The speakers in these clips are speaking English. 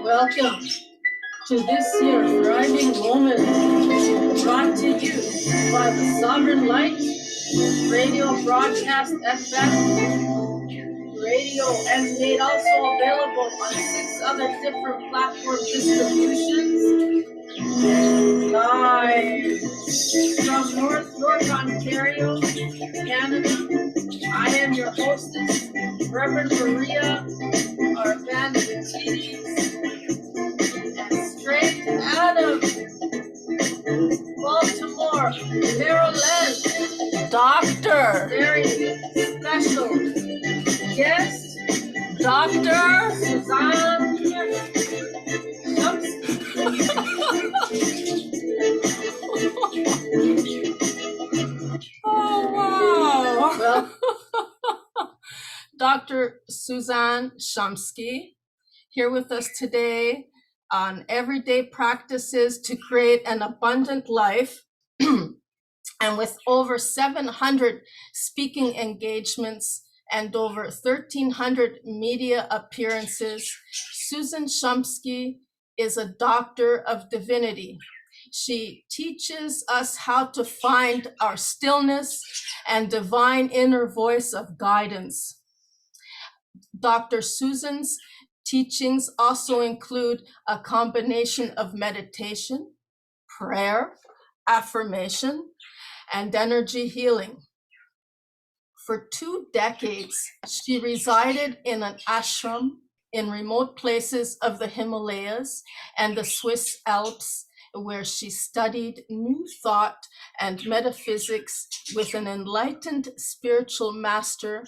Welcome to this year's Thriving Moment, brought to you by the Sovereign Light, radio broadcast FM, radio, and made also available on 6 other different platform distributions. Live from North York, Ontario, Canada, I am your hostess, Reverend Maria Arvanites, and straight out of Baltimore, Maryland, Doctor, very special guest, Dr. Susan Shumsky. Oh, wow. Well, Dr. Susan Shumsky here with us today on everyday practices to create an abundant life. And with over 700 speaking engagements and over 1,300 media appearances, Susan Shumsky is a doctor of divinity. She teaches us how to find our stillness and divine inner voice of guidance. Dr. Susan's teachings also include a combination of meditation, prayer, affirmation, and energy healing. For 2 decades, she resided in an ashram in remote places of the Himalayas and the Swiss Alps, where she studied new thought and metaphysics with an enlightened spiritual master,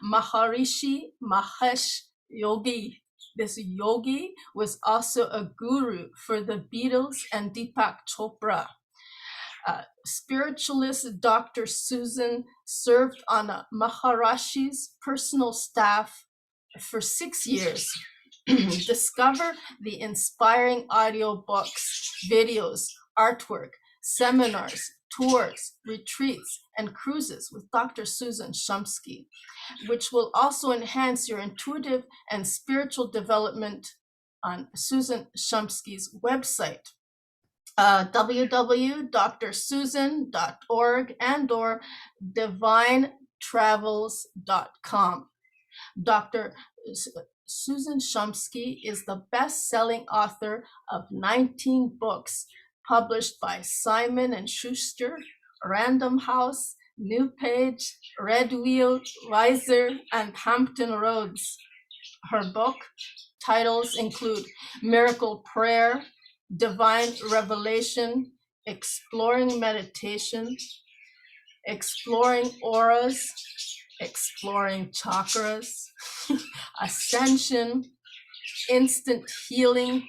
Maharishi Mahesh Yogi. This yogi was also a guru for the Beatles and Deepak Chopra. Spiritualist Dr. Susan served on a Maharishi's personal staff for 6 years. Discover the inspiring audiobooks, videos, artwork, seminars, tours, retreats, and cruises with Dr. Susan Shumsky, which will also enhance your intuitive and spiritual development on Susan Shumsky's website. www.drsusan.org and/or divinetravels.com. Dr. Susan Shumsky is the best-selling author of 19 books published by Simon & Schuster, Random House, New Page, Red Wheel, Weiser, and Hampton Roads. Her book titles include Miracle Prayer, Divine Revelation, Exploring Meditation, Exploring Auras, Exploring Chakras, Ascension, Instant Healing,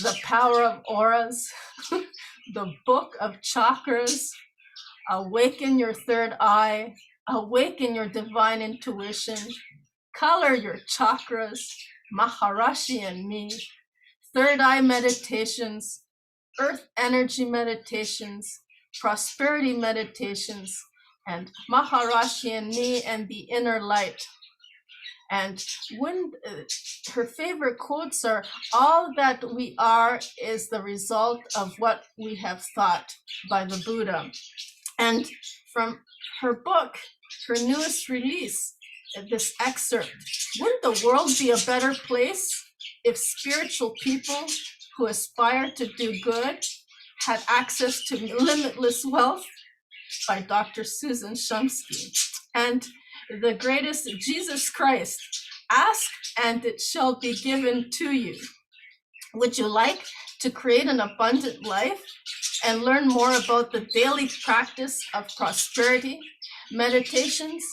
The Power of Auras, The Book of Chakras, Awaken Your Third Eye, Awaken Your Divine Intuition, Color Your Chakras, Maharishi and Me, Third Eye Meditations, Earth Energy Meditations, Prosperity Meditations, and Maharishi and Me and the Inner Light. And when her favorite quotes are, all that we are is the result of what we have thought, by the Buddha. And from her book, her newest release, this excerpt, wouldn't the world be a better place if spiritual people who aspire to do good had access to limitless wealth? By Dr. Susan Shumsky. And the greatest, Jesus Christ, ask and it shall be given to you. Would you like to create an abundant life and learn more about the daily practice of prosperity meditations,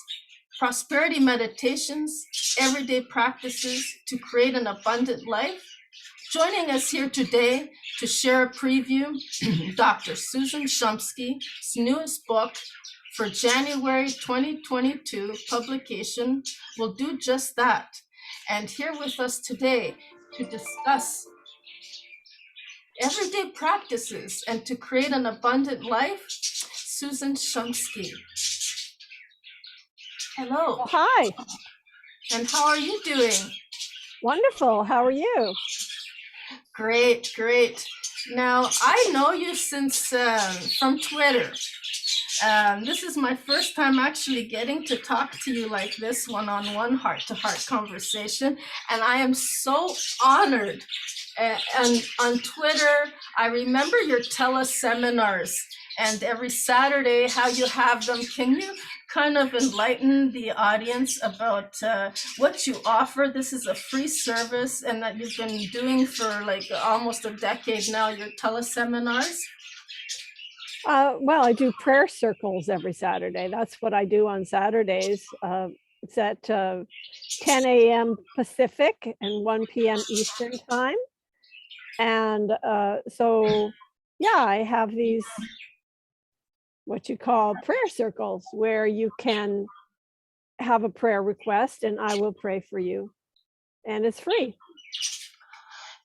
everyday practices to create an abundant life? Joining us here today to share a preview, Dr. Susan Shumsky's newest book for January 2022 publication will do just that. And here with us today to discuss everyday practices and to create an abundant life, Susan Shumsky. Hello. Hi. And how are you doing? Wonderful. How are you? Great, great. Now, I know you since from Twitter. This is my first time actually getting to talk to you like this, one-on-one, heart-to-heart conversation, and I am so honored. And on Twitter, I remember your teleseminars, and every Saturday how you have them. Can you kind of enlighten the audience about what you offer? This is a free service, and that you've been doing for like almost a decade now, your teleseminars. Well, I do prayer circles every Saturday. That's what I do on Saturdays. It's at 10 a.m. Pacific and 1 p.m. Eastern time. And so, yeah, I have these what you call prayer circles where you can have a prayer request and I will pray for you. And it's free.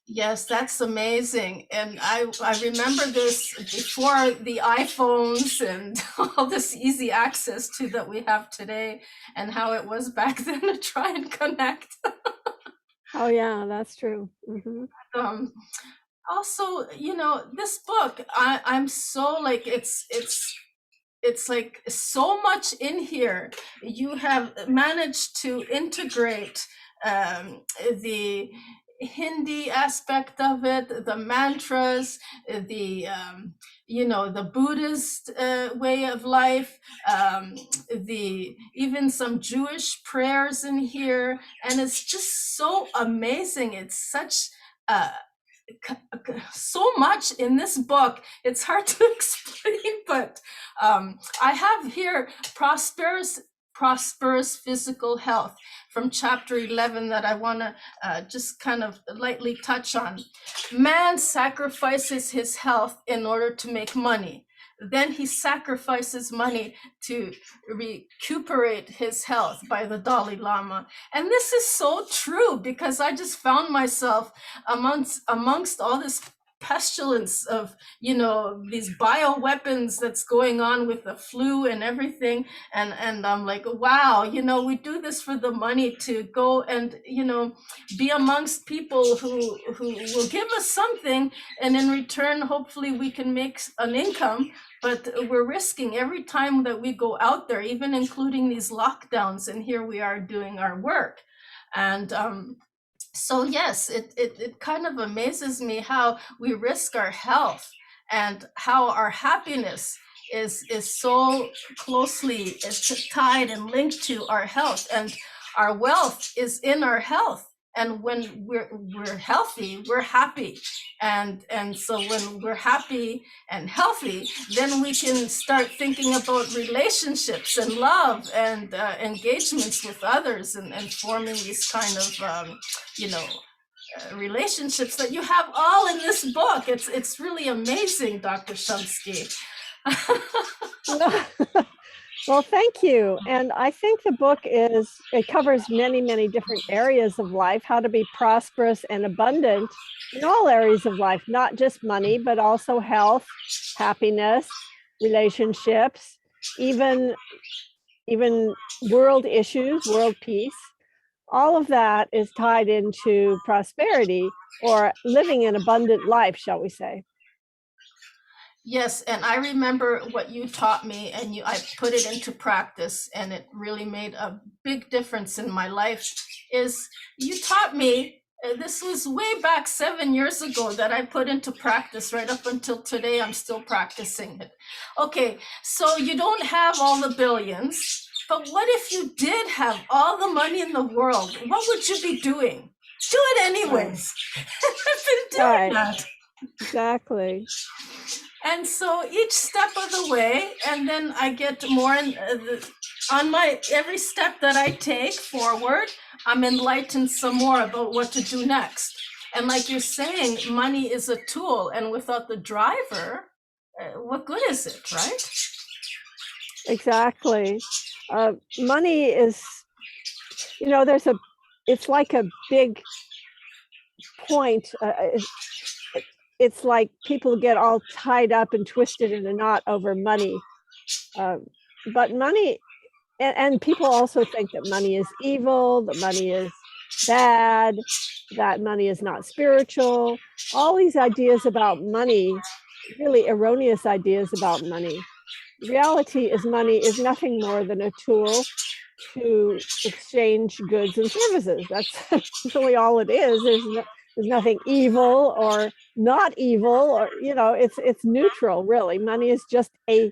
Yes, that's amazing. And I remember this before the iPhones and all this easy access to that we have today, and how it was back then to try and connect. Oh, yeah, that's true. Mm-hmm. um, Also, this book, I'm so like it's like so much in here. You have managed to integrate the Hindi aspect of it, the mantras, the Buddhist way of life, the even some Jewish prayers in here, and it's just so amazing. It's such uh, so much in this book. It's hard to explain, but I have here prosperous physical health from chapter 11 that I want to just kind of lightly touch on. Man sacrifices his health in order to make money. Then he sacrifices money to recuperate his health, by the Dalai Lama. And this is so true, because I just found myself amongst all this pestilence of these bioweapons that's going on with the flu and everything, and I'm like, wow, we do this for the money to go and be amongst people who will give us something, and in return hopefully we can make an income. But we're risking every time that we go out there, even including these lockdowns, and here we are doing our work. And so yes, it kind of amazes me how we risk our health, and how our happiness is so closely tied and linked to our health, and our wealth is in our health. And when we're healthy, we're happy, and so when we're happy and healthy, then we can start thinking about relationships and love and engagements with others, and forming these kind of relationships that you have all in this book. It's really amazing, Dr. Shumsky. Well, thank you. And I think the book it covers many, many different areas of life, how to be prosperous and abundant in all areas of life, not just money, but also health, happiness, relationships, even world issues, world peace. All of that is tied into prosperity, or living an abundant life, shall we say. Yes, and I remember what you taught me, and I put it into practice, and it really made a big difference in my life. Is you taught me, this was way back 7 years ago, that I put into practice. Right up until today, I'm still practicing it. Okay, so you don't have all the billions, but what if you did have all the money in the world? What would you be doing? Do it anyways. I've been doing that. Exactly. And so each step of the way, and then I get more on my every step that I take forward, I'm enlightened some more about what to do next. And like you're saying, money is a tool, and without the driver, what good is it, right? Exactly. Money is, it's like a big point. It's like people get all tied up and twisted in a knot over money. But money, and people also think that money is evil, that money is bad, that money is not spiritual. All these ideas about money, really erroneous ideas about money. The reality is money is nothing more than a tool to exchange goods and services. That's really all it is. There's nothing evil or not evil, or it's neutral, really. Money is just a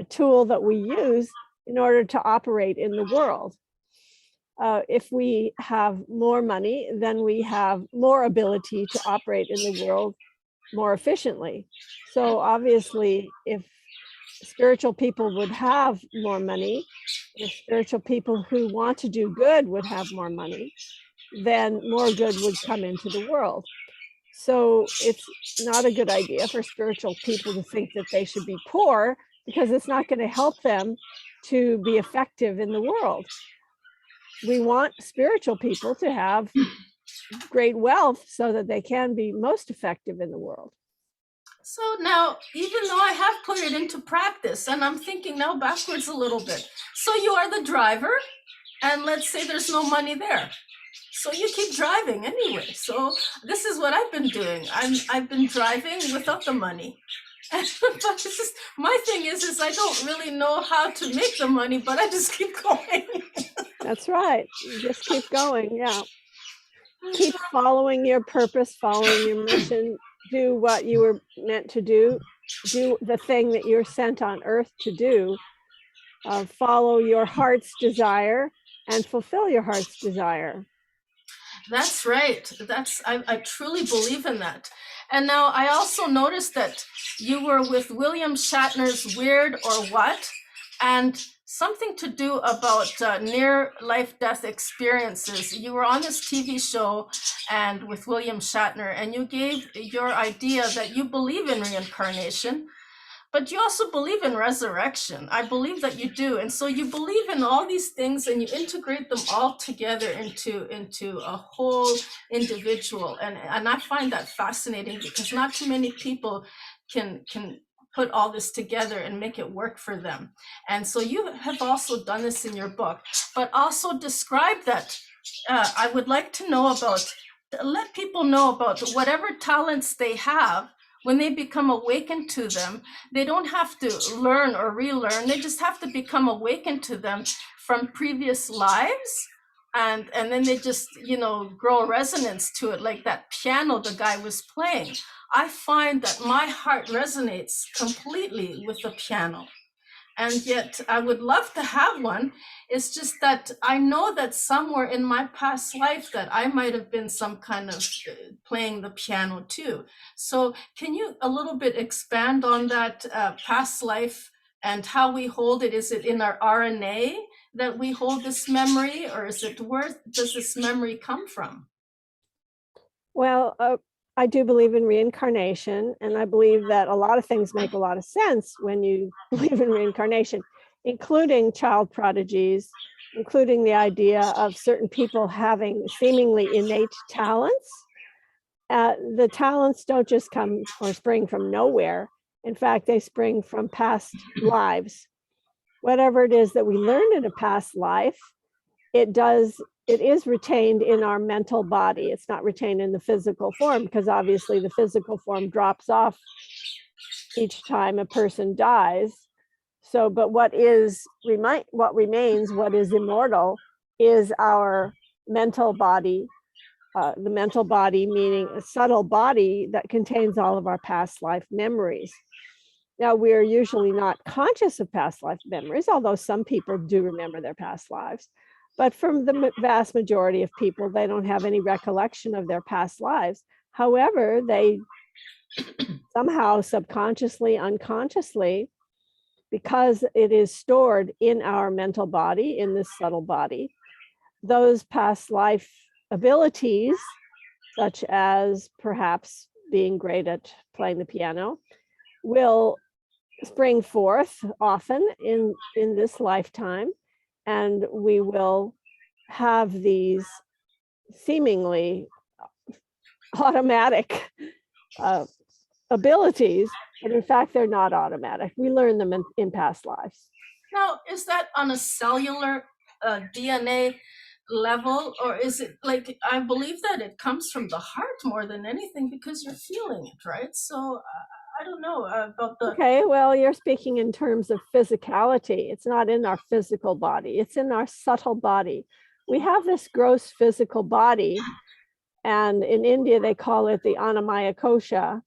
tool that we use in order to operate in the world. If we have more money, then we have more ability to operate in the world more efficiently. So obviously, if spiritual people would have more money, if spiritual people who want to do good would have more money, then more good would come into the world. So it's not a good idea for spiritual people to think that they should be poor, because it's not going to help them to be effective in the world. We want spiritual people to have great wealth so that they can be most effective in the world. So now, even though I have put it into practice, and I'm thinking now backwards a little bit. So you are the driver, and let's say there's no money there. So you keep driving anyway. So this is what I've been doing. I've been driving without the money. But it's just, my thing is I don't really know how to make the money, but I just keep going. That's right. You just keep going. Yeah. Keep following your purpose, following your mission. Do what you were meant to do. Do the thing that you're sent on earth to do. Follow your heart's desire and fulfill your heart's desire. That's right. I truly believe in that. And now I also noticed that you were with William Shatner's Weird or What, and something to do about near life death experiences. You were on this TV show and with William Shatner, and you gave your idea that you believe in reincarnation, but you also believe in resurrection. I believe that you do. And so you believe in all these things and you integrate them all together into a whole individual. And I find that fascinating, because not too many people can put all this together and make it work for them. And so you have also done this in your book, but also describe that. I would like to know about, let people know about whatever talents they have. When they become awakened to them, they don't have to learn or relearn. They just have to become awakened to them from previous lives. And then they just, grow a resonance to it, like that piano the guy was playing. I find that my heart resonates completely with the piano. And yet I would love to have one. It's just that I know that somewhere in my past life that I might have been some kind of playing the piano too. So can you a little bit expand on that past life and how we hold it? Is it in our RNA that we hold this memory, or is it, where does this memory come from? Well, I do believe in reincarnation, and I believe that a lot of things make a lot of sense when you believe in reincarnation, including child prodigies, including the idea of certain people having seemingly innate talents. The talents don't just come or spring from nowhere. In fact, they spring from past lives. Whatever it is that we learned in a past life, it is retained in our mental body. It's not retained in the physical form, because obviously the physical form drops off each time a person dies. So, but what remains, what is immortal, is our mental body. The mental body meaning a subtle body that contains all of our past life memories. Now, we're usually not conscious of past life memories, although some people do remember their past lives. But from the vast majority of people, they don't have any recollection of their past lives. However, they somehow subconsciously, unconsciously, because it is stored in our mental body, in this subtle body, those past life abilities, such as perhaps being great at playing the piano, will spring forth often in this lifetime, and we will have these seemingly automatic abilities, but in fact they're not automatic. We learn them in past lives. Now, is that on a cellular DNA level, or is it like, I believe that it comes from the heart more than anything because you're feeling it, right? So I don't know about the. Okay, well, you're speaking in terms of physicality. It's not in our physical body, it's in our subtle body. We have this gross physical body, and in India, they call it the Annamaya Kosha.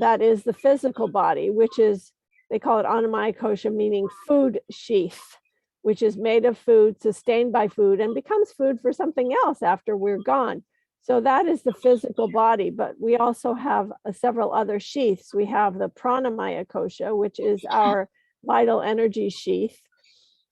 That is the physical body, which is, they call it Annamaya Kosha, meaning food sheath, which is made of food, sustained by food, and becomes food for something else after we're gone. So that is the physical body, but we also have several other sheaths. We have the Pranamaya Kosha, which is our vital energy sheath.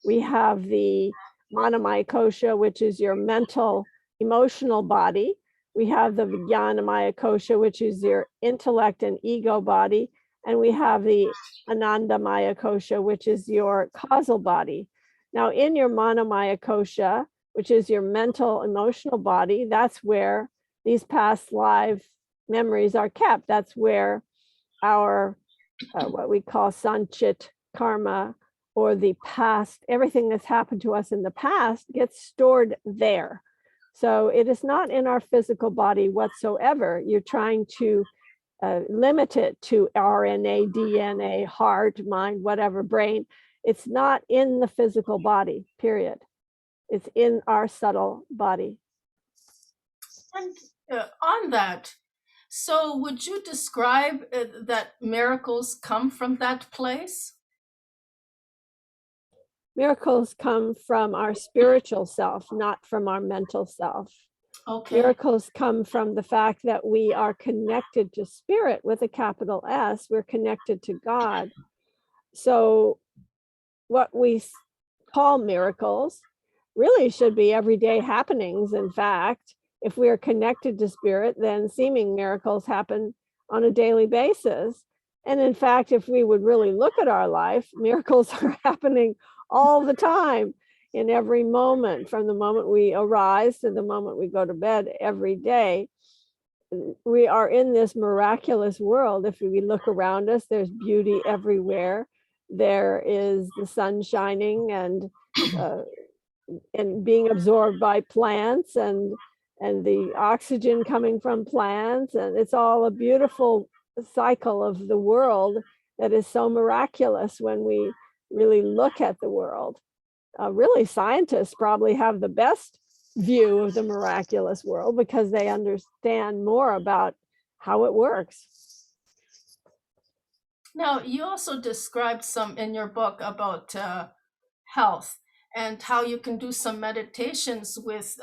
We have the Manamaya Kosha, which is your mental, emotional body. We have the Vijnanamaya Kosha, which is your intellect and ego body. And we have the Anandamaya Kosha, which is your causal body. Now, in your Manomaya Kosha, which is your mental, emotional body, that's where these past life memories are kept. That's where our, what we call sanchit karma, or the past, everything that's happened to us in the past gets stored there. So it is not in our physical body whatsoever. You're trying to limit it to RNA, DNA, heart, mind, whatever, brain. It's not in the physical body, period. It's in our subtle body. And on that, so would you describe that miracles come from that place? Miracles come from our spiritual self, not from our mental self. Okay. Miracles come from the fact that we are connected to spirit with a capital S. We're connected to God. So what we call miracles really should be everyday happenings. In fact, if we are connected to spirit, then seeming miracles happen on a daily basis. And in fact, if we would really look at our life, miracles are happening all the time, in every moment, from the moment we arise to the moment we go to bed every day. We are in this miraculous world. If we look around us, there's beauty everywhere. There is the sun shining and being absorbed by plants, and the oxygen coming from plants, and it's all a beautiful cycle of the world that is so miraculous when we really look at the world. Really, scientists probably have the best view of the miraculous world because they understand more about how it works. Now, you also described some in your book about health and how you can do some meditations with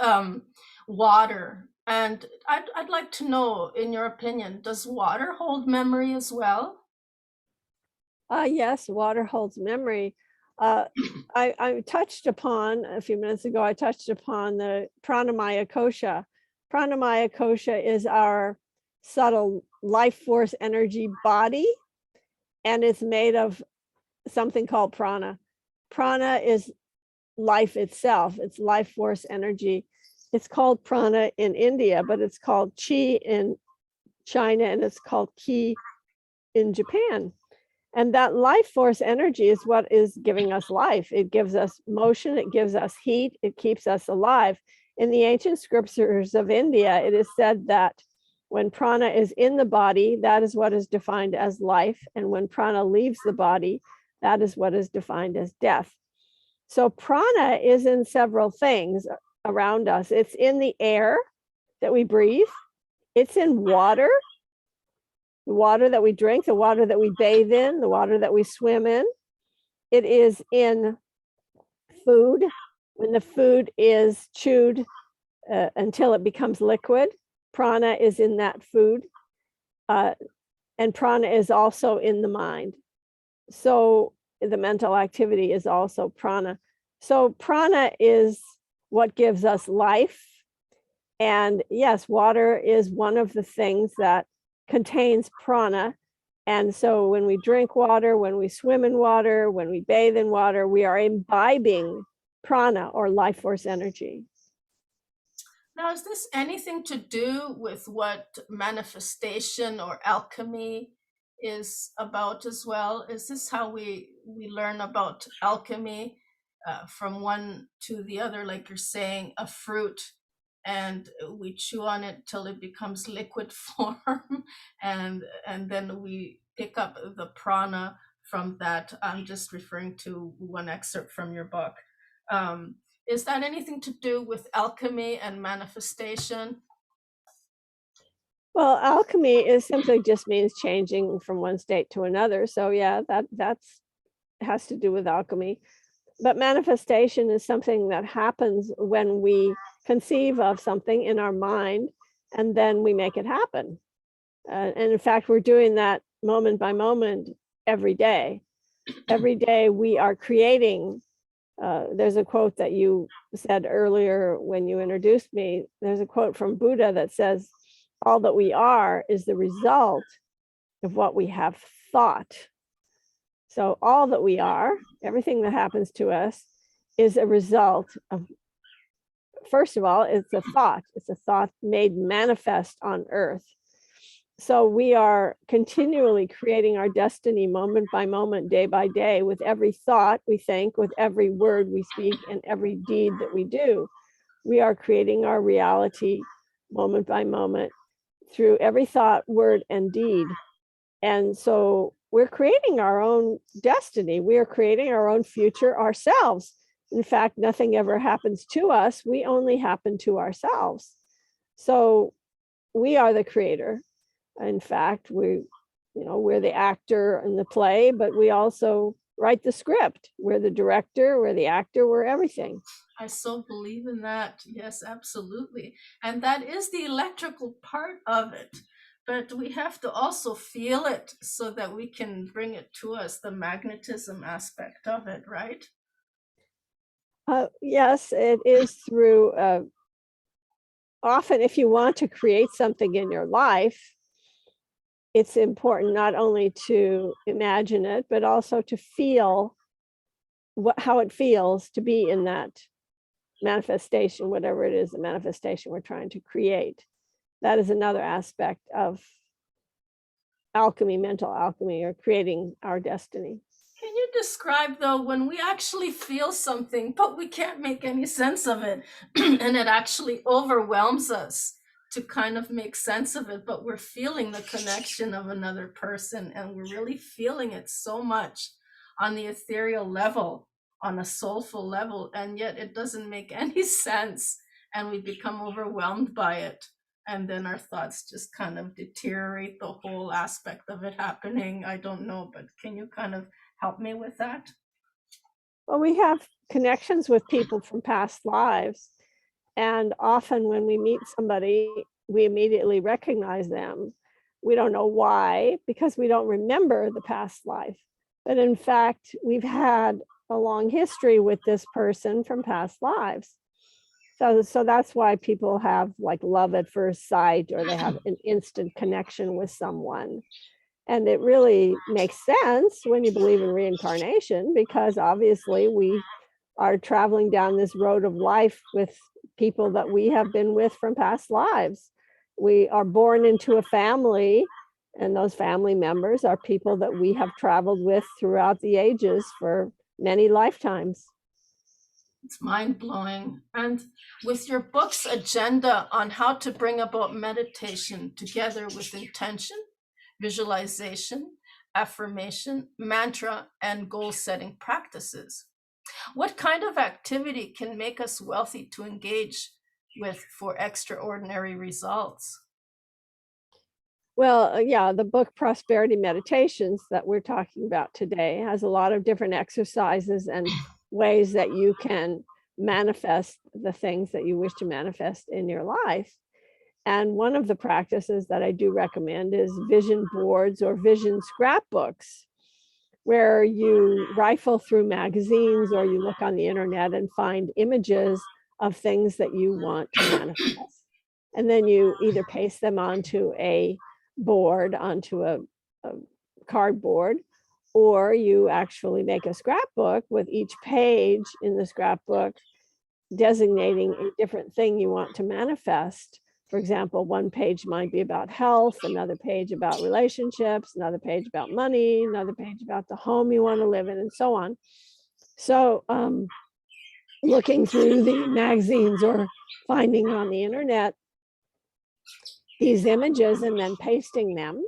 water. And I'd like to know, in your opinion, does water hold memory as well? Yes, water holds memory. I touched upon a few minutes ago, I touched upon the Pranamaya Kosha. Pranamaya Kosha is our subtle life force energy body, and it's made of something called prana. Prana is life itself, it's life force energy. It's called prana in India, but it's called chi in China, and it's called ki in Japan. And that life force energy is what is giving us life. It gives us motion, it gives us heat, it keeps us alive. In the ancient scriptures of India, it is said that when prana is in the body, that is what is defined as life. And when prana leaves the body, that is what is defined as death. So prana is in several things around us. It's in the air that we breathe. It's in water, the water that we drink, the water that we bathe in, the water that we swim in. It is in food, when the food is chewed until it becomes liquid. Prana is in that food. And prana is also in the mind. So the mental activity is also prana. So prana is what gives us life. And yes, water is one of the things that contains prana. And so when we drink water, when we swim in water, when we bathe in water, we are imbibing prana, or life force energy. Now, is this anything to do with what manifestation or alchemy is about as well? Is this how we learn about alchemy? from one to the other, like you're saying, a fruit, and we chew on it till it becomes liquid form, and then we pick up the prana from that. I'm just referring to one excerpt from your book. Is that anything to do with alchemy and manifestation? Well, alchemy is simply just means changing from one state to another. So yeah, that's has to do with alchemy. But manifestation is something that happens when we conceive of something in our mind and then we make it happen. And in fact, we're doing that moment by moment every day. Every day we are creating. There's a quote that you said earlier when you introduced me. There's a quote from Buddha that says, all that we are is the result of what we have thought. So all that we are, everything that happens to us, is a result of, first of all, it's a thought. It's a thought made manifest on earth. So we are continually creating our destiny moment by moment, day by day, with every thought we think, with every word we speak, and every deed that we do. We are creating our reality moment by moment through every thought, word, and deed. And so we're creating our own destiny. We are creating our own future ourselves. In fact, nothing ever happens to us. We only happen to ourselves. So we are the creator. In fact, we're the actor in the play, but we also write the script. We're the director, we're the actor, we're everything. I so believe in that. Yes, absolutely. And that is the electrical part of it. But we have to also feel it so that we can bring it to us, the magnetism aspect of it, right? Yes, it is through, often if you want to create something in your life, it's important not only to imagine it, but also to feel how it feels to be in that manifestation, whatever it is, the manifestation we're trying to create. That is another aspect of alchemy, mental alchemy, or creating our destiny. Can you describe, though, when we actually feel something, but we can't make any sense of it, and it actually overwhelms us to kind of make sense of it, but we're feeling the connection of another person, and we're really feeling it so much on the ethereal level, on a soulful level, and yet it doesn't make any sense, and we become overwhelmed by it. And then our thoughts just kind of deteriorate the whole aspect of it happening. I don't know, but can you kind of help me with that? Well, we have connections with people from past lives. And often when we meet somebody, we immediately recognize them. We don't know why, because we don't remember the past life. But in fact, we've had a long history with this person from past lives. So that's why people have like love at first sight, or they have an instant connection with someone. And it really makes sense when you believe in reincarnation, because obviously we are traveling down this road of life with people that we have been with from past lives. We are born into a family, and those family members are people that we have traveled with throughout the ages for many lifetimes. It's mind blowing. And with your book's agenda on how to bring about meditation together with intention, visualization, affirmation, mantra, and goal setting practices, what kind of activity can make us wealthy to engage with for extraordinary results? Well, yeah, the book Prosperity Meditations that we're talking about today has a lot of different exercises and ways that you can manifest the things that you wish to manifest in your life. And one of the practices that I do recommend is vision boards or vision scrapbooks, where you rifle through magazines or you look on the internet and find images of things that you want to manifest. And then you either paste them onto a board, onto a cardboard, or you actually make a scrapbook with each page in the scrapbook designating a different thing you want to manifest. For example, one page might be about health, another page about relationships, another page about money, another page about the home you want to live in, and so on. So looking through the magazines or finding on the internet these images and then pasting them,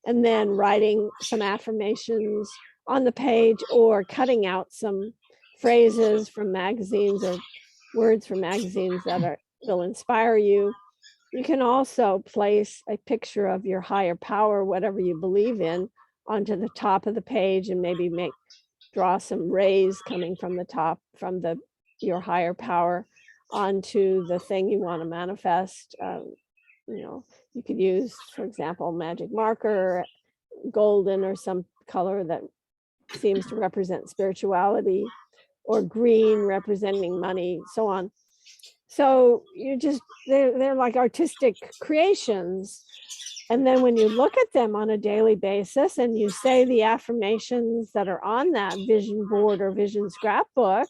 and then writing some affirmations on the page or cutting out some phrases from magazines or words from magazines that will inspire you. You can also place a picture of your higher power, whatever you believe in, onto the top of the page, and maybe draw some rays coming from the top from your higher power onto the thing you want to manifest. You could use, for example, magic marker, golden, or some color that seems to represent spirituality, or green representing money, so on. So they're like artistic creations. And then when you look at them on a daily basis and you say the affirmations that are on that vision board or vision scrapbook,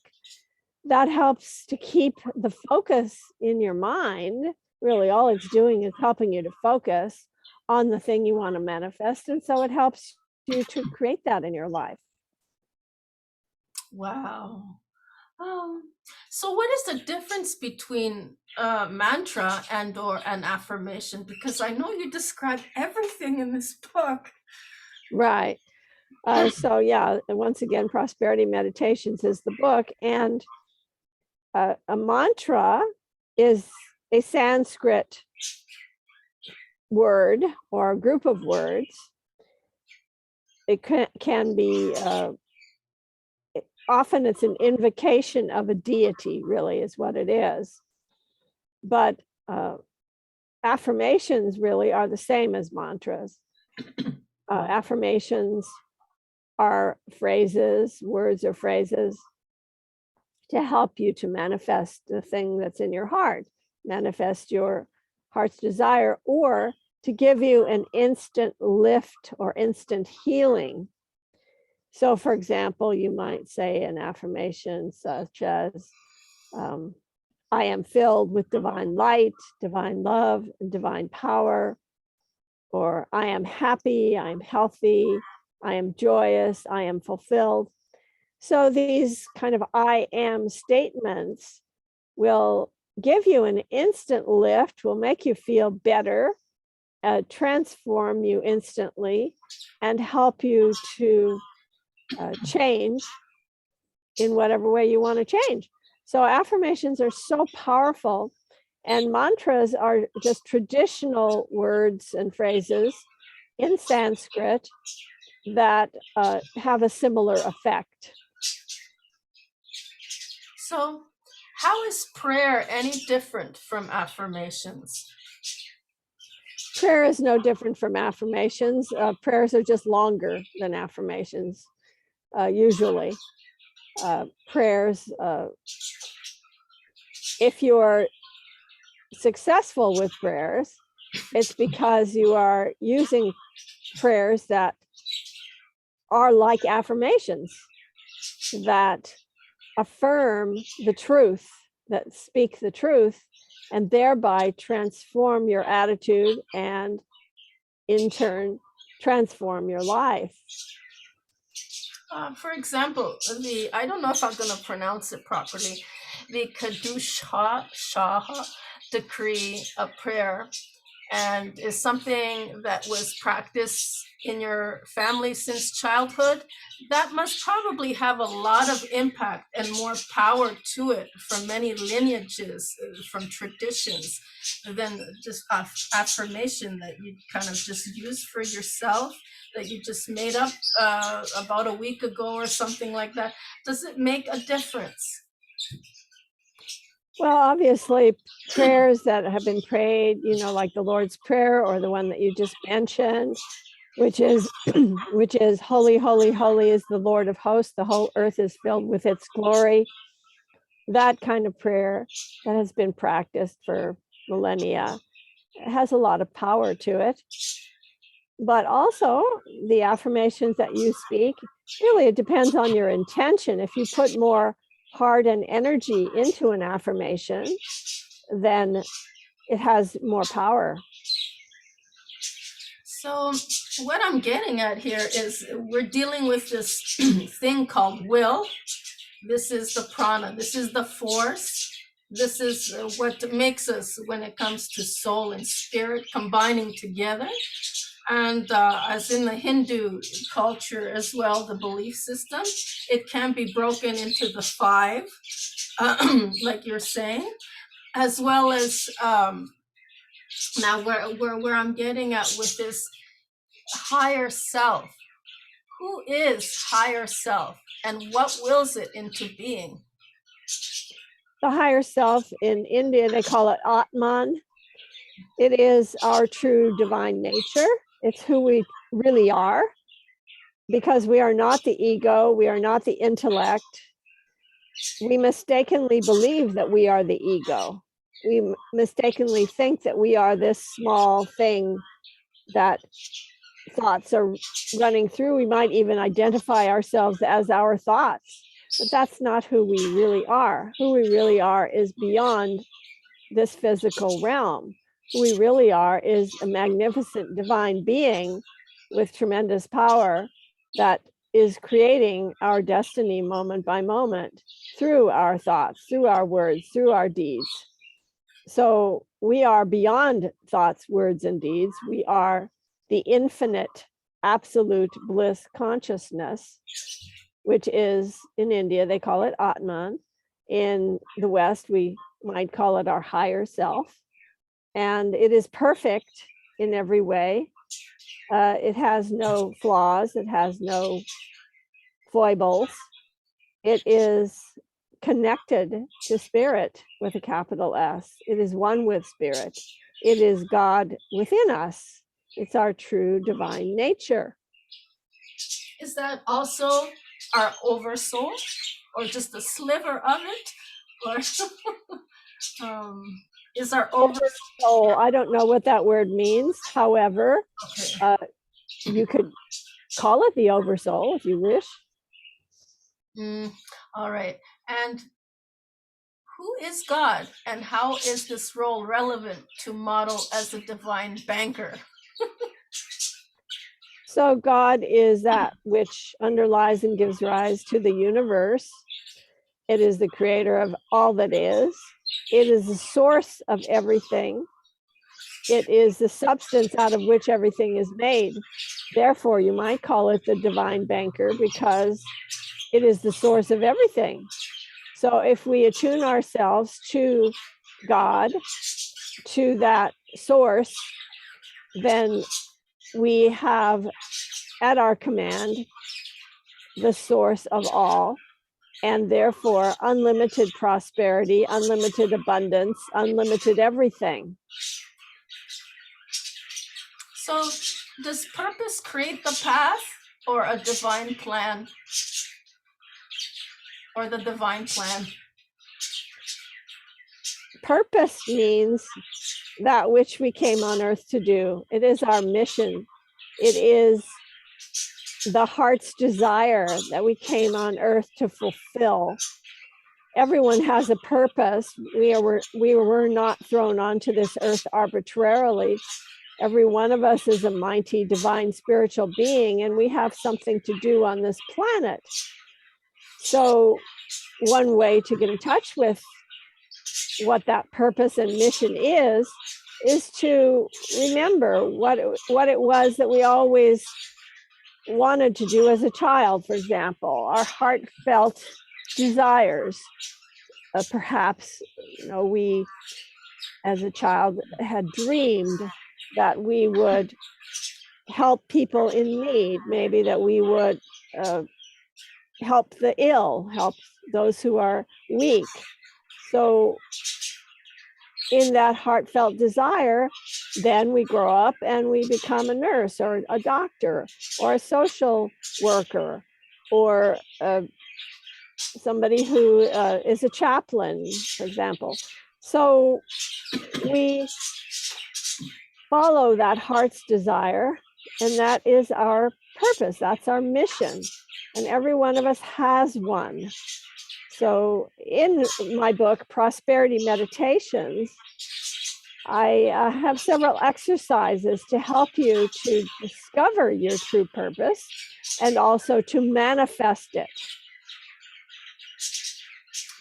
that helps to keep the focus in your mind. Really, all it's doing is helping you to focus on the thing you want to manifest. And so it helps you to create that in your life. Wow. So what is the difference between a mantra and or an affirmation? Because I know you describe everything in this book. Right. So yeah, once again, Prosperity Meditations is the book. And a mantra is a Sanskrit word or a group of words. It can be, often it's an invocation of a deity, really, is what it is. But affirmations really are the same as mantras. Affirmations are phrases, words or phrases to help you to manifest the thing that's in your heart, manifest your heart's desire, or to give you an instant lift or instant healing. So, for example, you might say an affirmation such as, I am filled with divine light, divine love, and divine power. Or I am happy, I am healthy, I am joyous, I am fulfilled. So these kind of I am statements will give you an instant lift, will make you feel better, transform you instantly, and help you to change in whatever way you want to change. So affirmations are so powerful, and mantras are just traditional words and phrases in Sanskrit that have a similar effect. So how is prayer any different from affirmations? Prayer is no different from affirmations. Prayers are just longer than affirmations, usually. Prayers, if you're successful with prayers, it's because you are using prayers that are like affirmations, that affirm the truth, that speak the truth, and thereby transform your attitude and in turn transform your life. For example, I don't know if I'm going to pronounce it properly, the Kadusha Shah decree of prayer, and is something that was practiced in your family since childhood. That must probably have a lot of impact and more power to it from many lineages, from traditions, than just affirmation that you kind of just use for yourself, that you just made up about a week ago or something like that. Does it make a difference? Well, obviously, prayers that have been prayed, like the Lord's Prayer or the one that you just mentioned, which is holy, holy, holy is the Lord of hosts. The whole earth is filled with its glory. That kind of prayer that has been practiced for millennia has a lot of power to it. But also the affirmations that you speak, really, it depends on your intention. If you put more heart and energy into an affirmation, then it has more power. So what I'm getting at here is we're dealing with this thing called will, This is the prana. This is the force. This is what makes us when it comes to soul and spirit combining together. And as in the Hindu culture as well, the belief system, it can be broken into the five, like you're saying, as well as now where I'm getting at with this higher self. Who is higher self and what wills it into being? The higher self, in India, they call it Atman. It is our true divine nature. It's who we really are, because we are not the ego, we are not the intellect. We mistakenly believe that we are the ego. We mistakenly think that we are this small thing that thoughts are running through. We might even identify ourselves as our thoughts, but that's not who we really are. Who we really are is beyond this physical realm. Who we really are is a magnificent divine being with tremendous power that is creating our destiny moment by moment through our thoughts, through our words, through our deeds. So we are beyond thoughts, words, and deeds. We are the infinite, absolute bliss consciousness, which is, in India, they call it Atman. In the West, we might call it our higher self. And it is perfect in every way. It has no flaws. It has no foibles. It is connected to spirit with a capital S. It is one with spirit. It is God within us. It's our true divine nature. Is that also our oversoul, or just a sliver of it, or is our oversoul? I don't know what that word means. However, you could call it the oversoul if you wish. All right. And who is God, and how is this role relevant to model as a divine banker? So God is that which underlies and gives rise to the universe. It is the creator of all that is. It is the source of everything. It is the substance out of which everything is made. Therefore, you might call it the divine banker, because it is the source of everything. So if we attune ourselves to God, to that source, then we have at our command the source of all, and therefore unlimited prosperity, unlimited abundance, unlimited everything. So does purpose create the path, or a divine plan, or the divine plan? Purpose means that which we came on earth to do. It is our mission. It is the heart's desire that we came on earth to fulfill. Everyone has a purpose. We were not thrown onto this earth arbitrarily. Every one of us is a mighty divine spiritual being, and we have something to do on this planet. So one way to get in touch with what that purpose and mission is to remember what it was that we always wanted to do as a child. For example, our heartfelt desires. Perhaps, we as a child had dreamed that we would help people in need, maybe that we would help the ill, help those who are weak. So in that heartfelt desire, then we grow up and we become a nurse or a doctor or a social worker or somebody who is a chaplain, for example. So we follow that heart's desire, and that is our purpose. That's our mission. And every one of us has one. So in my book, Prosperity Meditations, I have several exercises to help you to discover your true purpose and also to manifest it.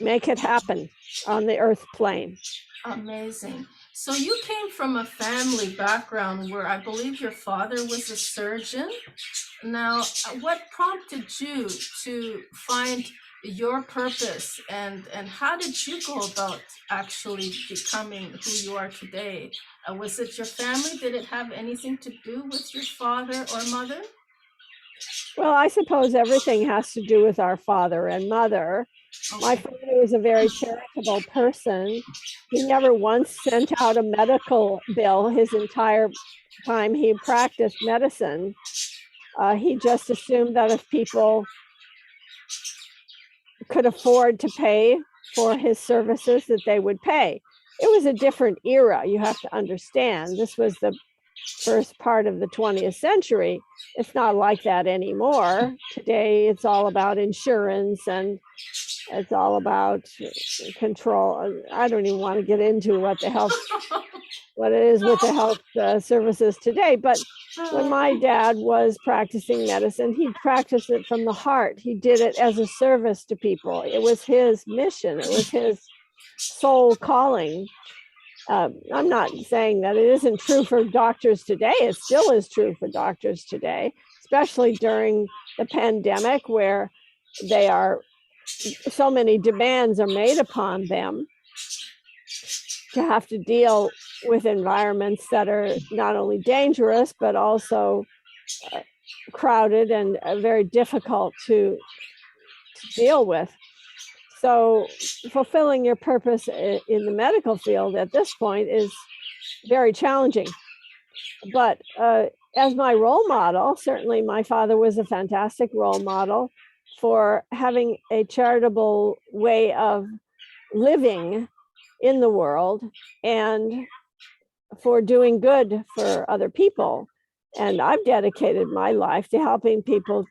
make it happen on the earth plane. Amazing. So you came from a family background where I believe your father was a surgeon. Now, what prompted you to find your purpose, and how did you go about actually becoming who you are today? Was it your family? Did it have anything to do with your father or mother? Well, I suppose everything has to do with our father and mother. My Okay. father was a very charitable person. He never once sent out a medical bill his entire time he practiced medicine. He just assumed that if people could afford to pay for his services, that they would pay. It was a different era, you have to understand. This was the first part of the 20th century. It's not like that anymore. Today, it's all about insurance and it's all about control. I don't even want to get into what it is with the health services today. But when my dad was practicing medicine, he practiced it from the heart. He did it as a service to people. It was his mission. It was his soul calling. I'm not saying that it isn't true for doctors today. It still is true for doctors today, especially during the pandemic, where so many demands are made upon them to have to deal with environments that are not only dangerous, but also crowded and very difficult to deal with. So fulfilling your purpose in the medical field at this point is very challenging. But as my role model, certainly my father was a fantastic role model for having a charitable way of living in the world and for doing good for other people. And I've dedicated my life to helping people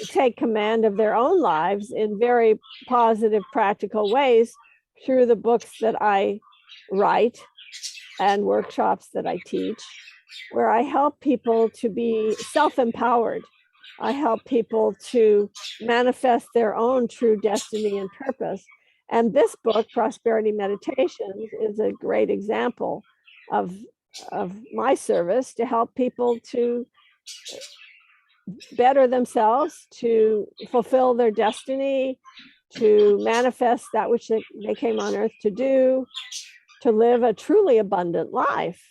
take command of their own lives in very positive, practical ways through the books that I write and workshops that I teach, where I help people to be self-empowered. I help people to manifest their own true destiny and purpose. And this book, Prosperity Meditations, is a great example of my service to help people to better themselves, to fulfill their destiny, to manifest that which they came on earth to do, to live a truly abundant life.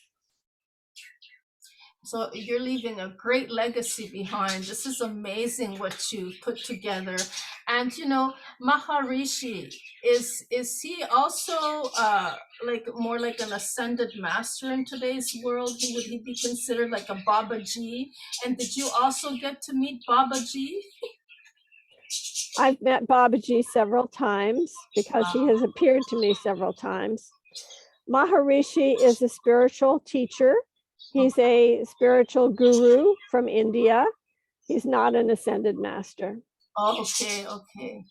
So you're leaving a great legacy behind. This is amazing what you put together. And Maharishi, is he also like more like an ascended master in today's world? Would he be considered like a Babaji? And did you also get to meet Babaji? I've met Babaji several times because he has appeared to me several times. Maharishi is a spiritual teacher. He's a spiritual guru from India. He's not an ascended master. Oh, okay.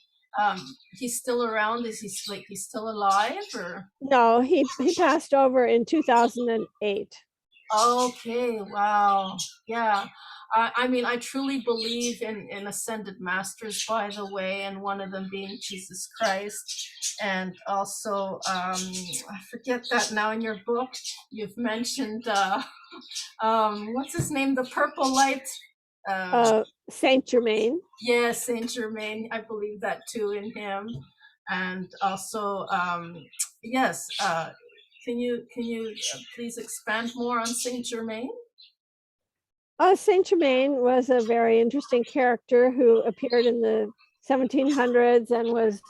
He's still around. Is he's still alive, or? No, he passed over in 2008. Okay, wow. Yeah. I mean, I truly believe in ascended masters, by the way, and one of them being Jesus Christ. And also, I forget that now in your book, you've mentioned, what's his name? The purple light. Saint Germain. Yes, Saint Germain. I believe that too in him. And also, yes, can you please expand more on Saint Germain? Saint Germain was a very interesting character who appeared in the 1700s and was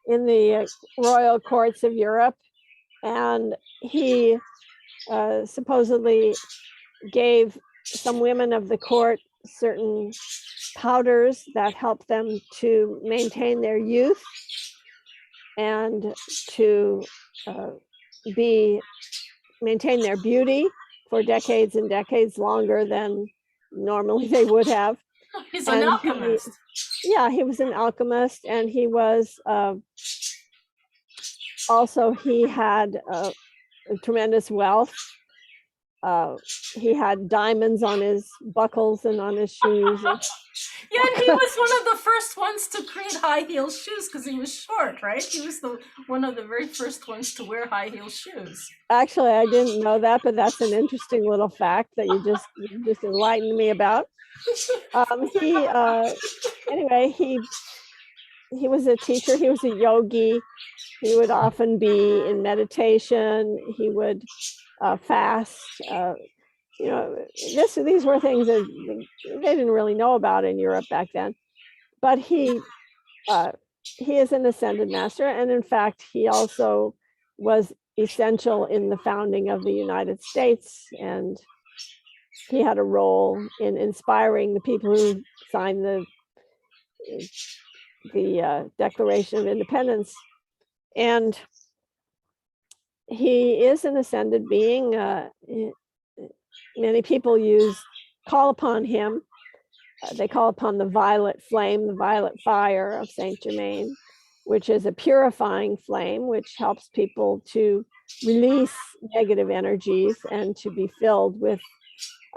in the royal courts of Europe. And he supposedly gave some women of the court certain powders that helped them to maintain their youth and to maintain their beauty for decades and decades longer than normally they would have. He's an alchemist. He was an alchemist, and he was also, he had tremendous wealth, He had diamonds on his buckles and on his shoes. And Yeah, and he was one of the first ones to create high heel shoes because he was short, right? He was one of the very first ones to wear high heel shoes. actually, I didn't know that, but that's an interesting little fact that you just enlightened me about. Anyway, he was a teacher. He was a yogi. He would often be in meditation. He would fast. These were things that they didn't really know about in Europe back then. But he is an ascended master, and in fact, he also was essential in the founding of the United States, and he had a role in inspiring the people who signed the Declaration of Independence. And he is an ascended being. Many people call upon him. They call upon the violet flame, the violet fire of Saint Germain, which is a purifying flame, which helps people to release negative energies and to be filled with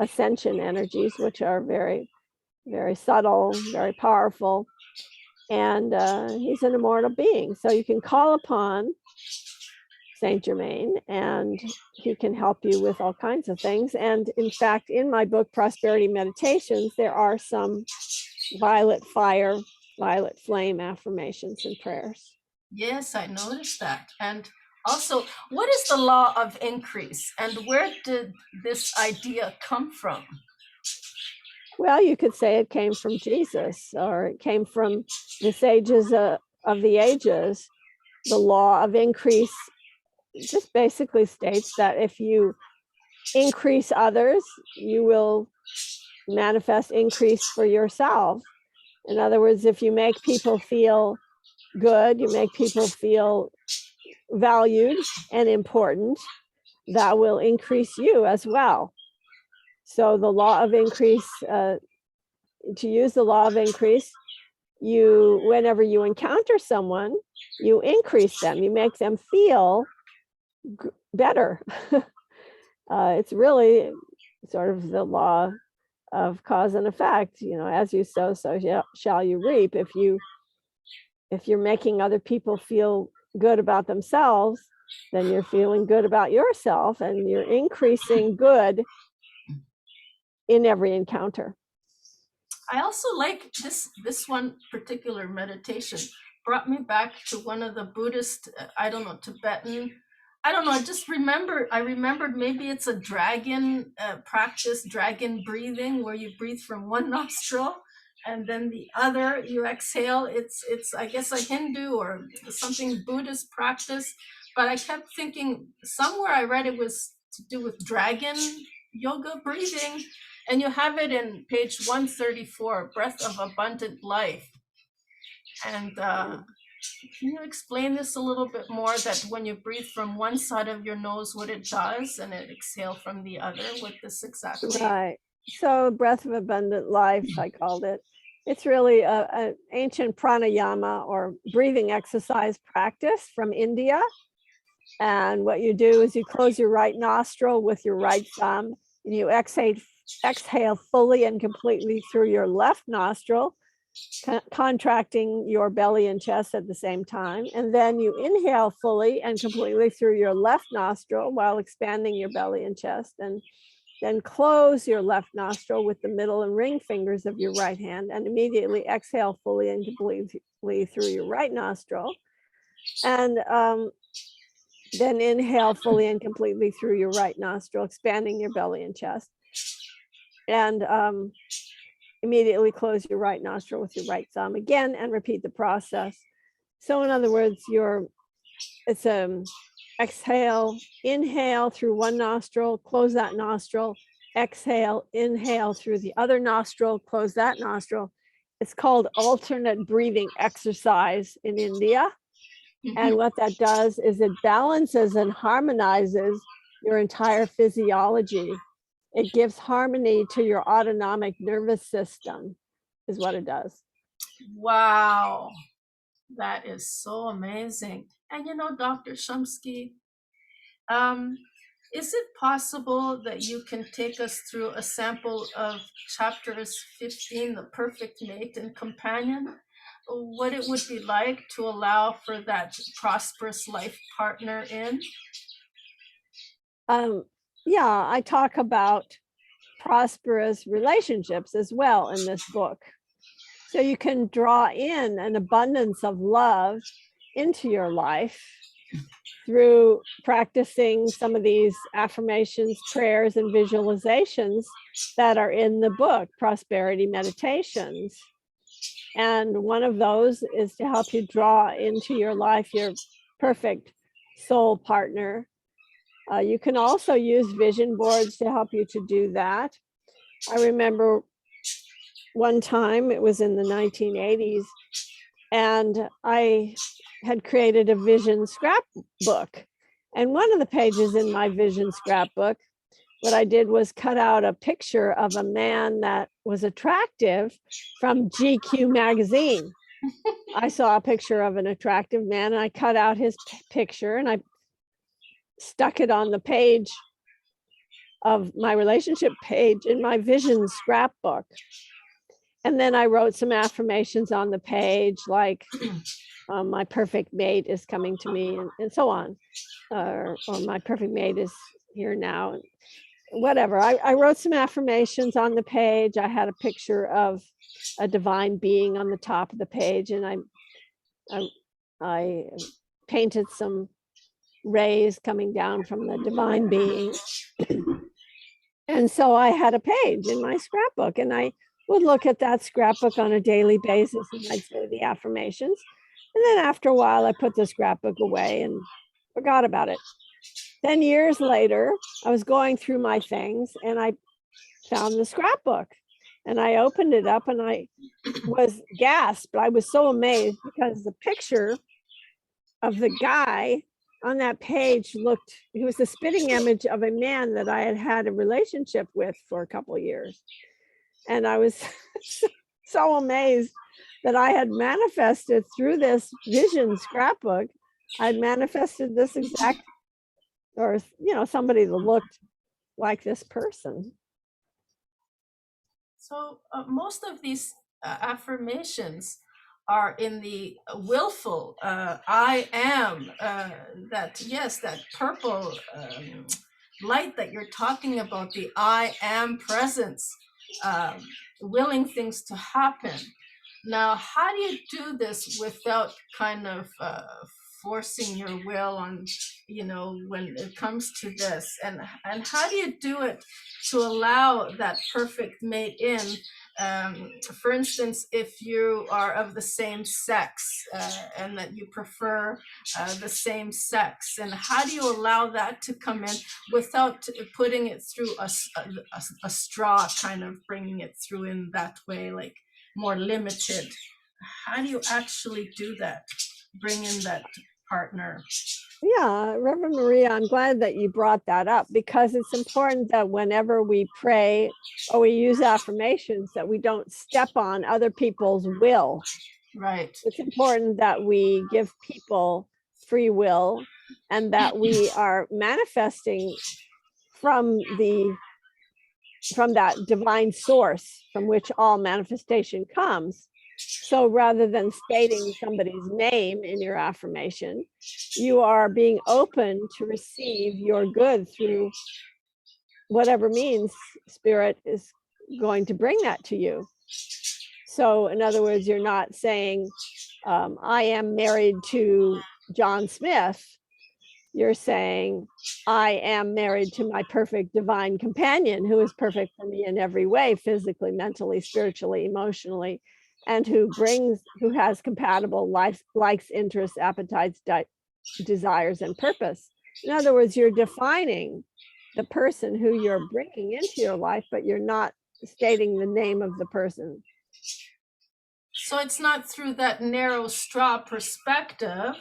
ascension energies, which are very, very subtle, very powerful. And he's an immortal being. So you can call upon Saint Germain, and he can help you with all kinds of things. And in fact, in my book, Prosperity Meditations, there are some violet fire, violet flame affirmations and prayers. Yes, I noticed that. And also, what is the law of increase, and where did this idea come from? Well, you could say it came from Jesus, or it came from the sages of the ages. The law of increase just basically states that if you increase others, you will manifest increase for yourself. In other words, if you make people feel good, you make people feel valued and important, that will increase you as well. So the law of increase, to use the law of increase, whenever you encounter someone, you increase them, you make them feel better. It's really sort of the law of cause and effect. As you sow, so shall you reap. If you're making other people feel good about themselves, then you're feeling good about yourself, and you're increasing good in every encounter. I also like this one particular meditation brought me back to one of the Buddhist, Tibetan, I remembered maybe it's a dragon practice, dragon breathing, where you breathe from one nostril and then the other you exhale. It's I guess a Hindu or something Buddhist practice, but I kept thinking somewhere I read it was to do with dragon yoga breathing, and you have it in page 134, Breath of Abundant Life. And can you explain this a little bit more, that when you breathe from one side of your nose, what it does, and it exhale from the other, what this exactly? Right. So Breath of Abundant Life, I called it. It's really an ancient pranayama or breathing exercise practice from India. And what you do is you close your right nostril with your right thumb, and you exhale fully and completely through your left nostril, contracting your belly and chest at the same time. And then you inhale fully and completely through your left nostril while expanding your belly and chest. And then close your left nostril with the middle and ring fingers of your right hand, and immediately exhale fully and completely through your right nostril. And then inhale fully and completely through your right nostril, expanding your belly and chest. And immediately close your right nostril with your right thumb again, and repeat the process. So in other words, it's exhale, inhale through one nostril, close that nostril, exhale, inhale through the other nostril, close that nostril. It's called alternate breathing exercise in India. And what that does is it balances and harmonizes your entire physiology. It gives harmony to your autonomic nervous system, is what it does. Wow, that is so amazing. And Dr. Shumsky, Is it possible that you can take us through a sample of chapters 15, The Perfect Mate and Companion? What it would be like to allow for that prosperous life partner in? Yeah, I talk about prosperous relationships as well in this book. So you can draw in an abundance of love into your life through practicing some of these affirmations, prayers, and visualizations that are in the book, Prosperity Meditations. And one of those is to help you draw into your life your perfect soul partner. You can also use vision boards to help you to do that. I remember one time, it was in the 1980s, and I had created a vision scrapbook. And one of the pages in my vision scrapbook, what I did was cut out a picture of a man that was attractive from GQ magazine. I saw a picture of an attractive man, and I cut out his picture and I stuck it on the page of my relationship page in my vision scrapbook. And then I wrote some affirmations on the page, like my perfect mate is coming to me, and so on, or my perfect mate is here now, whatever. I wrote some affirmations on the page. I had a picture of a divine being on the top of the page, and I painted some rays coming down from the divine being. And so I had a page in my scrapbook, and I would look at that scrapbook on a daily basis, and I'd say the affirmations. And then after a while, I put the scrapbook away and forgot about it. Then years later, I was going through my things and I found the scrapbook, and I opened it up and I was gasped. I was so amazed because the picture of the guy on that page he was the spitting image of a man that I had had a relationship with for a couple of years. And I was so amazed that I had manifested through this vision scrapbook. I'd manifested this exact, or, somebody that looked like this person. So most of these affirmations are in the willful I am, that purple light that you're talking about, the I am presence, willing things to happen. Now, how do you do this without kind of forcing your will on, when it comes to this? And how do you do it to allow that perfect mate in? For instance, if you are of the same sex and that you prefer the same sex, and how do you allow that to come in without putting it through a straw, kind of bringing it through in that way, like more limited? How do you actually do that? Bring in that partner? Yeah, Reverend Maria, I'm glad that you brought that up, because it's important that whenever we pray or we use affirmations, that we don't step on other people's will. Right. It's important that we give people free will and that we are manifesting from that divine source from which all manifestation comes. So rather than stating somebody's name in your affirmation, you are being open to receive your good through whatever means Spirit is going to bring that to you. So in other words, you're not saying, I am married to John Smith. You're saying, I am married to my perfect divine companion who is perfect for me in every way, physically, mentally, spiritually, emotionally, and who has compatible likes, interests, appetites, desires, and purpose. In other words, you're defining the person who you're bringing into your life, but you're not stating the name of the person. So it's not through that narrow straw perspective,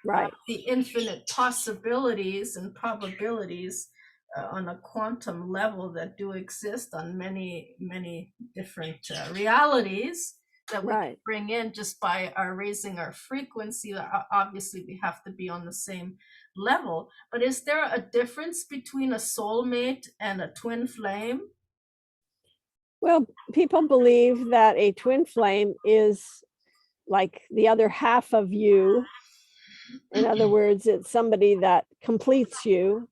Right. The infinite possibilities and probabilities on a quantum level that do exist on many, many different realities that we Right. bring in just by our raising our frequency. Obviously, we have to be on the same level. But is there a difference between a soulmate and a twin flame? Well, people believe that a twin flame is like the other half of you. In other words, it's somebody that completes you.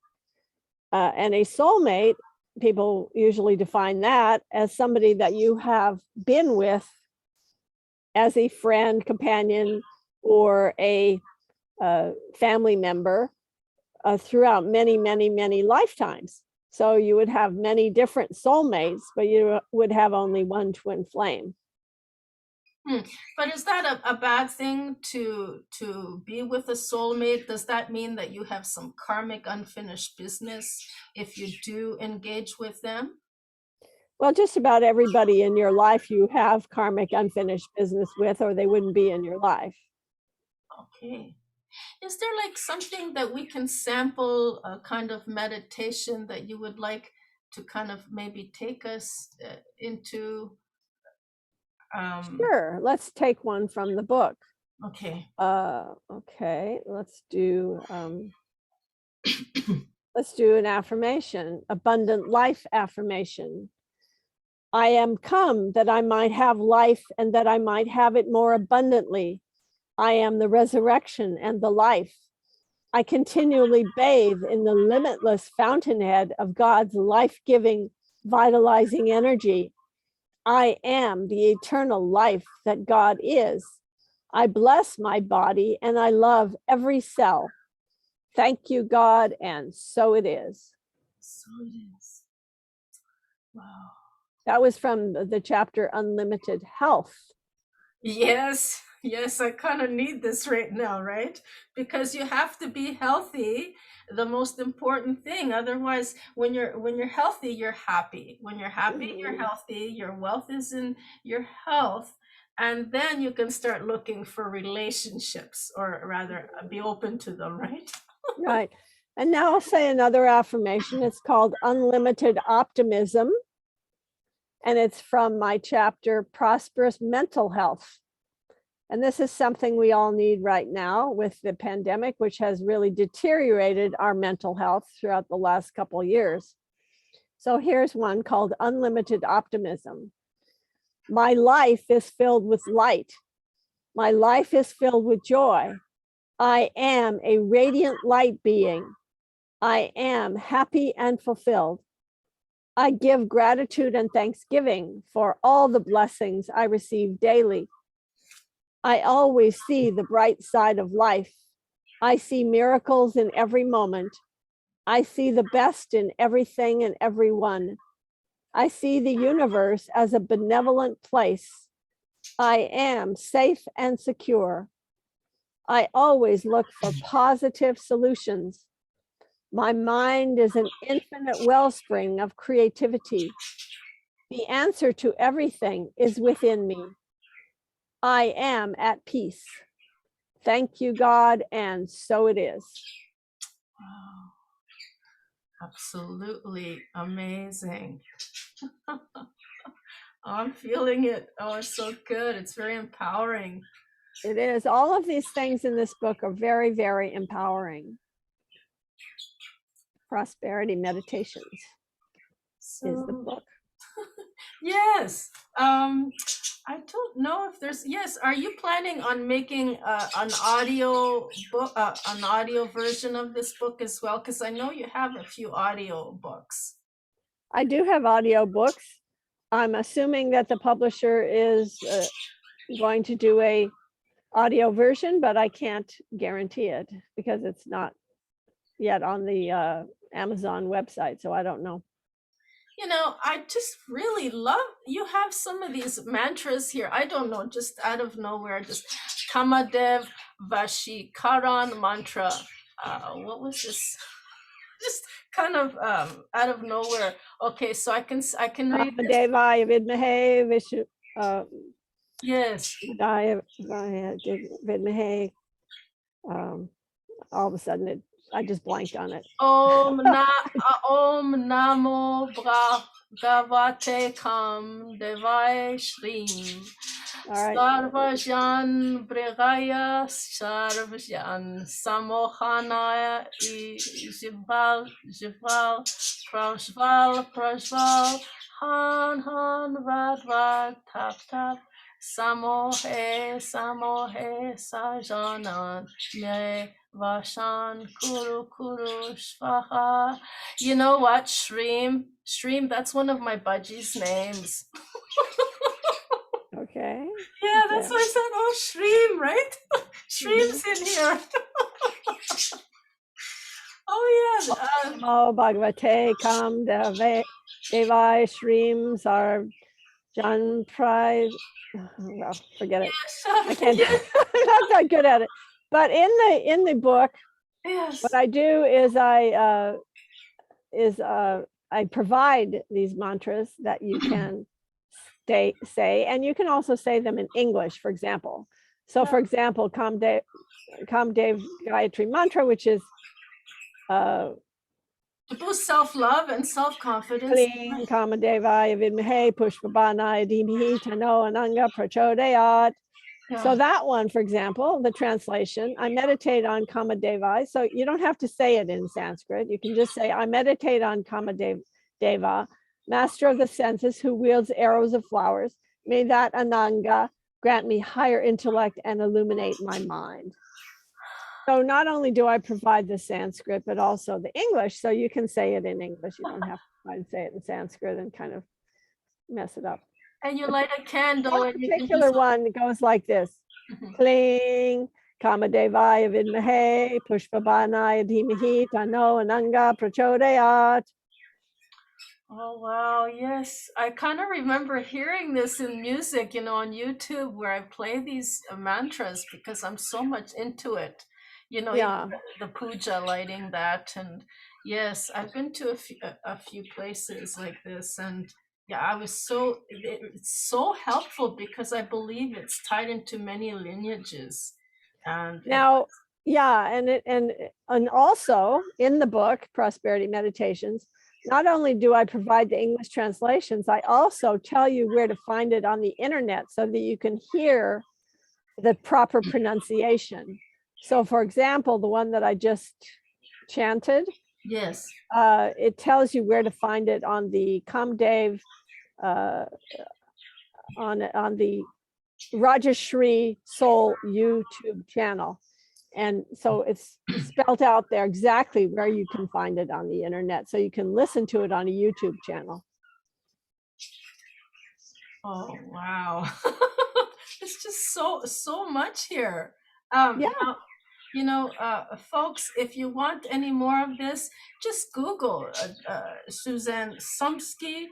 And a soulmate, people usually define that as somebody that you have been with as a friend, companion, or a family member throughout many, many, many lifetimes. So you would have many different soulmates, but you would have only one twin flame. But is that a bad thing to be with a soulmate? Does that mean that you have some karmic unfinished business if you do engage with them? Well, just about everybody in your life you have karmic unfinished business with, or they wouldn't be in your life. Okay. Is there like something that we can sample, a kind of meditation that you would like to kind of maybe take us into? Sure, let's take one from the book. Okay. Okay, let's do an affirmation, abundant life affirmation. I am come that I might have life and that I might have it more abundantly. I am the resurrection and the life. I continually bathe in the limitless fountainhead of God's life-giving, vitalizing energy. I am the eternal life that God is. I bless my body and I love every cell. Thank you, God, and so it is. So it is. Wow. That was from the chapter Unlimited Health. Yes, yes, I kind of need this right now, right? Because you have to be healthy, the most important thing. Otherwise, when you're healthy, you're happy. When you're happy, you're healthy. Your wealth is in your health, and then you can start looking for relationships, or rather, be open to them, right? Right. And now I'll say another affirmation. It's called Unlimited Optimism. And it's from my chapter, Prosperous Mental Health. And this is something we all need right now with the pandemic, which has really deteriorated our mental health throughout the last couple of years. So here's one called Unlimited Optimism. My life is filled with light. My life is filled with joy. I am a radiant light being. I am happy and fulfilled. I give gratitude and thanksgiving for all the blessings I receive daily. I always see the bright side of life. I see miracles in every moment. I see the best in everything and everyone. I see the universe as a benevolent place. I am safe and secure. I always look for positive solutions. My mind is an infinite wellspring of creativity. The answer to everything is within me. I am at peace. Thank you, God, and so it is. Wow. Absolutely amazing. I'm feeling it. Oh, it's so good. It's very empowering. It is. All of these things in this book are very, very empowering. Prosperity Meditations is the book. Yes. I don't know if there's, yes. Are you planning on making an audio book, an audio version of this book as well? Because I know you have a few audio books. I do have audio books. I'm assuming that the publisher is going to do a audio version, but I can't guarantee it because it's not yet on the Amazon website, so I don't know. You know, I just really love, you have some of these mantras here. I don't know, just out of nowhere, just Kamadev Vashikaran mantra. What was this? Just kind of out of nowhere. Okay, so I can read this. Devaya Vidmahe Vishu. Yes. Vidmahe. All of a sudden, I just blanked on it. Om Namo Bhagavate Kam Devaya Shrim. All right. Sarvajan Bregaya Sarvajan Samohana Jival Prajval Han Vad Tap Samohe Sajanan Me Vashan Kuru Shvaha. You know what? Shreem, that's one of my budgies' names. Okay. Yeah, that's why I said, oh, Shreem, right? Shreem's in here. Oh, yeah. Namo Bhagavate Kam Devai Shreem Sar Jan Pride. Well, forget it. I can't. I'm not that good at it. But in the book, Yes. what I do is I provide these mantras that you can say, and you can also say them in English, for example. So, for example, Kamdev Gayatri Mantra, which is to boost self-love and self-confidence. Kling Kamadevaya Vidmahe Pushpabanaya Dhimhi Tano Ananga Prachodayat. So that one, for example, the translation, I meditate on Kamadeva. So you don't have to say it in Sanskrit. You can just say, I meditate on Kamadeva, master of the senses who wields arrows of flowers. May that Ananga grant me higher intellect and illuminate my mind. So not only do I provide the Sanskrit, but also the English. So you can say it in English. You don't have to try to say it in Sanskrit and kind of mess it up. And you light a candle. One particular one goes like this. Kling, Kamadevaya Vidmahe, Pushpabanaya Dhimahi, Tano Ananga Prachodayat. Oh, wow. Yes. I kind of remember hearing this in music, on YouTube where I play these mantras because I'm so much into it. Yeah. The puja, lighting that. And yes, I've been to a few places like this. And yeah, it's so helpful because I believe it's tied into many lineages. And now, yeah, and also in the book, Prosperity Meditations, not only do I provide the English translations, I also tell you where to find it on the internet so that you can hear the proper pronunciation. So, for example, the one that I just chanted, yes, it tells you where to find it on the Kamdev, on the Rajashri Soul YouTube channel. And so it's spelled out there exactly where you can find it on the internet. So you can listen to it on a YouTube channel. Oh, wow. It's just so much here. Yeah. Folks, if you want any more of this, just Google Susan Shumsky,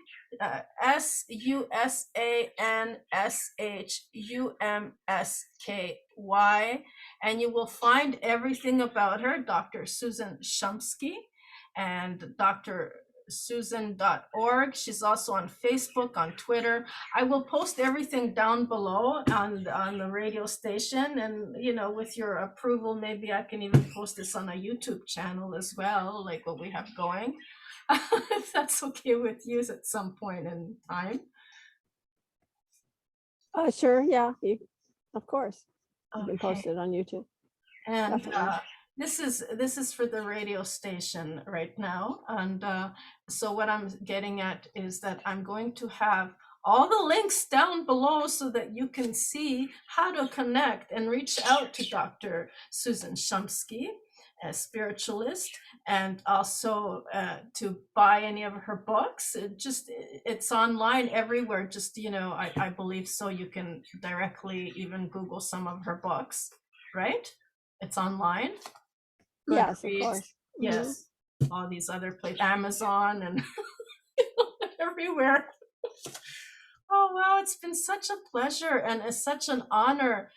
SUSANSHUMSKY, and you will find everything about her, Dr. Susan Shumsky, and DrSusan.org. She's also on Facebook, on Twitter. I will post everything down below on the radio station, and with your approval, maybe I can even post this on a YouTube channel as well, like what we have going. If that's okay with you at some point in time. Sure. Yeah. Of course. You can Okay. post it on YouTube. And this is for the radio station right now. And so what I'm getting at is that I'm going to have all the links down below so that you can see how to connect and reach out to Dr. Susan Shumsky, a spiritualist, and also to buy any of her books. It's online everywhere. Just, I believe so. You can directly even Google some of her books, right? It's online. Yes, of course. Yes. All these other places, Amazon and everywhere. Oh, wow. It's been such a pleasure and it's such an honor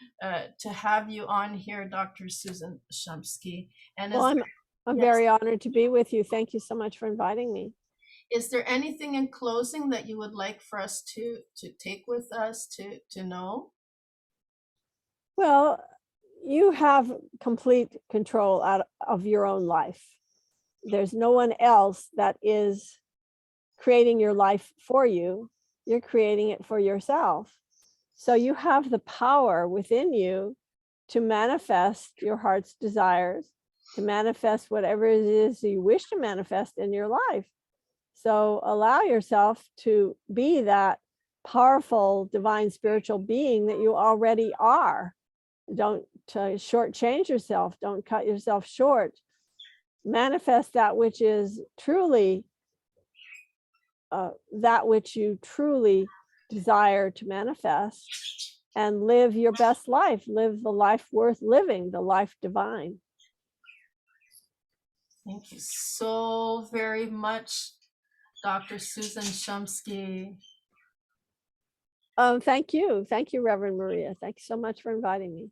to have you on here, Dr. Susan Shumsky. And well, I'm very honored to be with you. Thank you so much for inviting me. Is there anything in closing that you would like for us to take with us to know? Well, you have complete control of your own life. There's no one else that is creating your life for you. You're creating it for yourself. So you have the power within you to manifest your heart's desires, to manifest whatever it is you wish to manifest in your life. So allow yourself to be that powerful divine spiritual being that you already are. Don't shortchange yourself. Don't cut yourself short. Manifest that which is truly that which you truly desire to manifest, and live your best life. Live the life worth living, the life divine. Thank you so very much, Dr. Susan Shumsky. Thank you. Thank you, Reverend Maria. Thanks so much for inviting me.